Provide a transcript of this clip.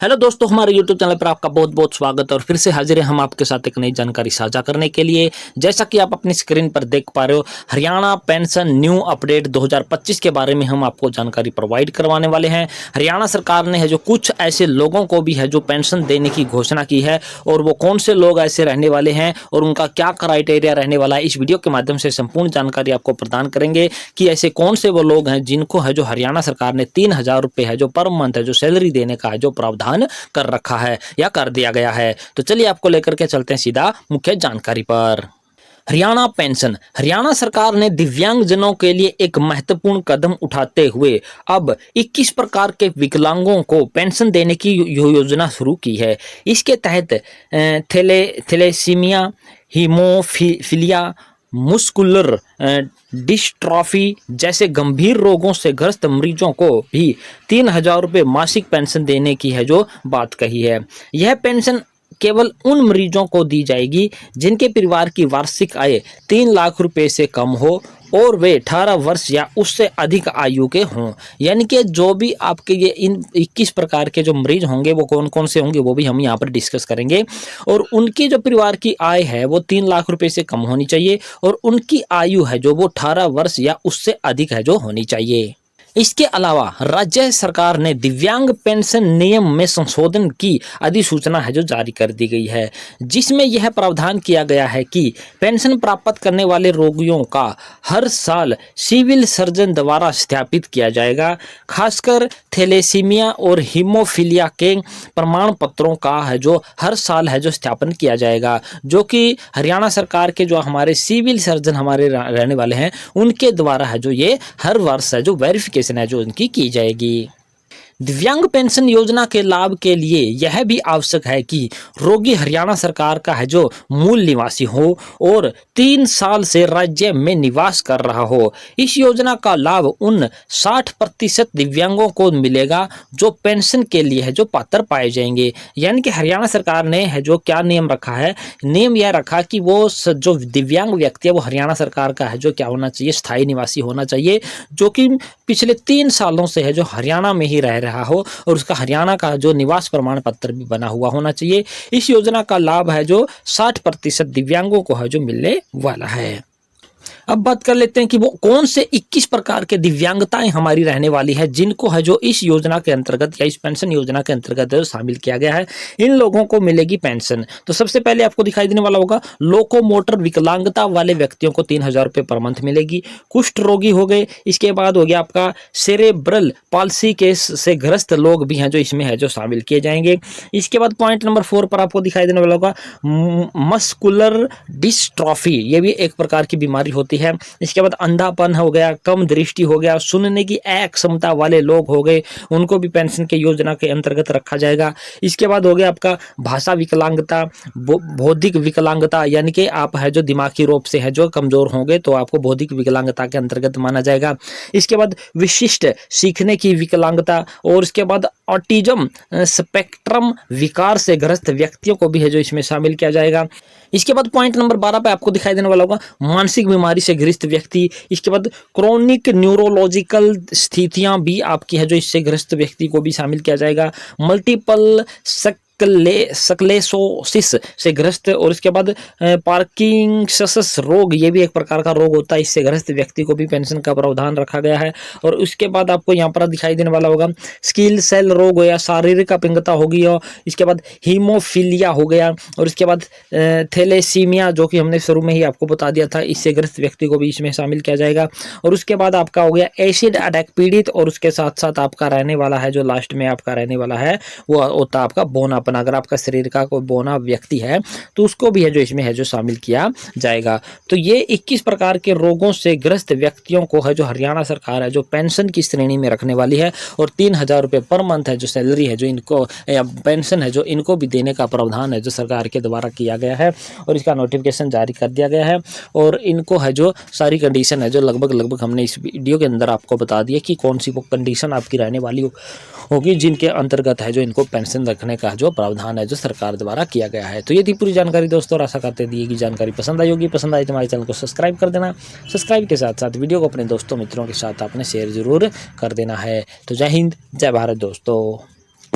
Hello दोस्तों, हमारे YouTube channel पर आपका बहुत बहुत स्वागत है और फिर से हाजिर हैं हम आपके साथ एक नई जानकारी साझा करने के लिए। जैसा कि आप अपनी स्क्रीन पर देख पा रहे हो, हरियाणा पेंशन न्यू अपडेट 2025 के बारे में हम आपको जानकारी प्रोवाइड करवाने वाले हैं। हरियाणा सरकार ने है जो कुछ ऐसे लोगों को भी है जो पेंशन देने की घोषणा की है, और वो कौन से लोग ऐसे रहने वाले हैं और उनका क्या क्राइटेरिया रहने वाला है, इस वीडियो के माध्यम से संपूर्ण जानकारी आपको प्रदान करेंगे कि ऐसे कौन से वो लोग हैं जिनको है जो हरियाणा सरकार ने 3,000 रुपये है जो पर मंथ है जो सैलरी देने का है जो प्रावधान कर रखा है या कर दिया गया है। तो चलिए आपको लेकर के चलते हैं सीधा मुख्य जानकारी पर। हरियाणा पेंशन, हरियाणा सरकार ने दिव्यांगजनों के लिए एक महत्वपूर्ण कदम उठाते हुए अब 21 प्रकार के विकलांगों को पेंशन देने की योजना शुरू की है। इसके तहत थैलेसीमिया, हीमोफीलिया, मुस्कुलर डिस्ट्रॉफी जैसे गंभीर रोगों से ग्रस्त मरीजों को भी 3,000 रुपये मासिक पेंशन देने की है जो बात कही है। यह पेंशन केवल उन मरीजों को दी जाएगी जिनके परिवार की वार्षिक आय 3 लाख रुपए से कम हो और वे 18 वर्ष या उससे अधिक आयु के हों। यानी कि जो भी आपके ये इन 21 प्रकार के जो मरीज होंगे वो कौन कौन से होंगे वो भी हम यहाँ पर डिस्कस करेंगे। और उनकी जो परिवार की आय है वो 3 लाख रुपए से कम होनी चाहिए और उनकी आयु है जो वो 18 वर्ष या उससे अधिक है जो होनी चाहिए। इसके अलावा राज्य सरकार ने दिव्यांग पेंशन नियम में संशोधन की अधिसूचना है जो जारी कर दी गई है, जिसमें यह प्रावधान किया गया है कि पेंशन प्राप्त करने वाले रोगियों का हर साल सिविल सर्जन द्वारा सत्यापित किया जाएगा। खासकर थैलेसीमिया और हीमोफीलिया के प्रमाण पत्रों का है जो हर साल है जो सत्यापन किया जाएगा, जो कि हरियाणा सरकार के जो हमारे सिविल सर्जन हमारे रहने वाले हैं उनके द्वारा है जो ये हर वर्ष है जो वेरिफिकेशन है जो उनकी की जाएगी। दिव्यांग पेंशन योजना के लाभ के लिए यह भी आवश्यक है कि रोगी हरियाणा सरकार का है जो मूल निवासी हो और 3 साल से राज्य में निवास कर रहा हो। इस योजना का लाभ उन 60% दिव्यांगों को मिलेगा जो पेंशन के लिए है जो पात्र पाए जाएंगे। यानी कि हरियाणा सरकार ने है जो क्या नियम रखा है, नियम यह रखा कि वो जो दिव्यांग व्यक्ति है वो हरियाणा सरकार का है जो क्या होना चाहिए, स्थायी निवासी होना चाहिए, जो कि पिछले 3 सालों से है जो हरियाणा में ही रह रहा हो और उसका हरियाणा का जो निवास प्रमाण पत्र भी बना हुआ होना चाहिए। इस योजना का लाभ है जो 60% दिव्यांगों को है जो मिलने वाला है। अब बात कर लेते हैं कि वो कौन से 21 प्रकार के दिव्यांगताएं हमारी रहने वाली है जिनको है जो इस योजना के अंतर्गत या इस पेंशन योजना के अंतर्गत शामिल किया गया है। इन लोगों को मिलेगी पेंशन। तो सबसे पहले आपको दिखाई देने वाला होगा लोकोमोटर विकलांगता वाले व्यक्तियों को 3,000 रुपये पर मंथ मिलेगी। कुष्ठ रोगी हो गए, इसके बाद हो गया आपका सेरेब्रल पाल्सी के से ग्रस्त लोग भी हैं जो इसमें है जो शामिल किए जाएंगे। इसके बाद पॉइंट नंबर 4 पर आपको दिखाई देने वाला होगा मस्कुलर डिस्ट्रॉफी, ये भी एक प्रकार की बीमारी होती है। इसके बाद अंधापन हो गया, कम दृष्टि हो गया, सुनने की अक्षमता वाले लोग हो गए, उनको भी पेंशन के योजना के अंतर्गत रखा जाएगा। इसके बाद हो गया आपका भाषा विकलांगता, बौद्धिक विकलांगता, यानी कि आप है जो दिमागी रूप से है जो कमजोर होंगे तो आपको बौद्धिक विकलांगता के अंतर्गत माना जाएगा। इसके बाद विशिष्ट सीखने की विकलांगता और इसके बाद ऑटिज्म स्पेक्ट्रम विकार से ग्रस्त व्यक्तियों को भी है जो इसमें शामिल किया जाएगा। इसके बाद पॉइंट नंबर 12 पे आपको दिखाई देने वाला होगा मानसिक बीमारी से ग्रस्त व्यक्ति। इसके बाद क्रोनिक न्यूरोलॉजिकल स्थितियां भी आपकी है जो इससे ग्रस्त व्यक्ति को भी शामिल किया जाएगा। मल्टीपल स्क्लेरोसिस से ग्रस्त और इसके बाद पार्किंसंस रोग, ये भी एक प्रकार का रोग होता है, इससे ग्रस्त व्यक्ति को भी पेंशन का प्रावधान रखा गया है। और उसके बाद आपको यहाँ पर दिखाई देने वाला होगा स्किल सेल रोग हो या शारीरिक अपंगता होगी, और इसके बाद हीमोफीलिया हो गया, और इसके बाद थैलेसीमिया जो कि हमने शुरू में ही आपको बता दिया था, इससे ग्रस्त व्यक्ति को भी इसमें शामिल किया जाएगा। और उसके बाद आपका हो गया एसिड अटैक पीड़ित, और उसके साथ साथ आपका रहने वाला है जो लास्ट में आपका रहने वाला है वो होता है आपका बोनापन। अगर आपका शरीर का कोई बोना व्यक्ति है तो उसको भी है जो इसमें है जो शामिल किया जाएगा। तो ये 21 प्रकार के रोगों से ग्रस्त व्यक्तियों को है जो हरियाणा सरकार है जो पेंशन की श्रेणी में रखने वाली है, और 3,000 रुपये पर मंथ है जो सैलरी है जो इनको या पेंशन है जो इनको भी देने का प्रावधान है जो सरकार के द्वारा किया गया है, और इसका नोटिफिकेशन जारी कर दिया गया है। और इनको है जो सारी कंडीशन है जो लगभग हमने इस वीडियो के अंदर आपको बता दिया कि कौन सी वो कंडीशन आपकी रहने वाली होगी जिनके अंतर्गत है जो इनको पेंशन रखने का जो प्रावधान है जो सरकार द्वारा किया गया है। तो ये थी पूरी जानकारी दोस्तों, और आशा करते दी गई जानकारी पसंद आई होगी। पसंद आई तो हमारे चैनल को सब्सक्राइब कर देना। सब्सक्राइब के साथ साथ वीडियो को अपने दोस्तों मित्रों के साथ आपने शेयर जरूर कर देना है। तो जय हिंद, जय भारत दोस्तों।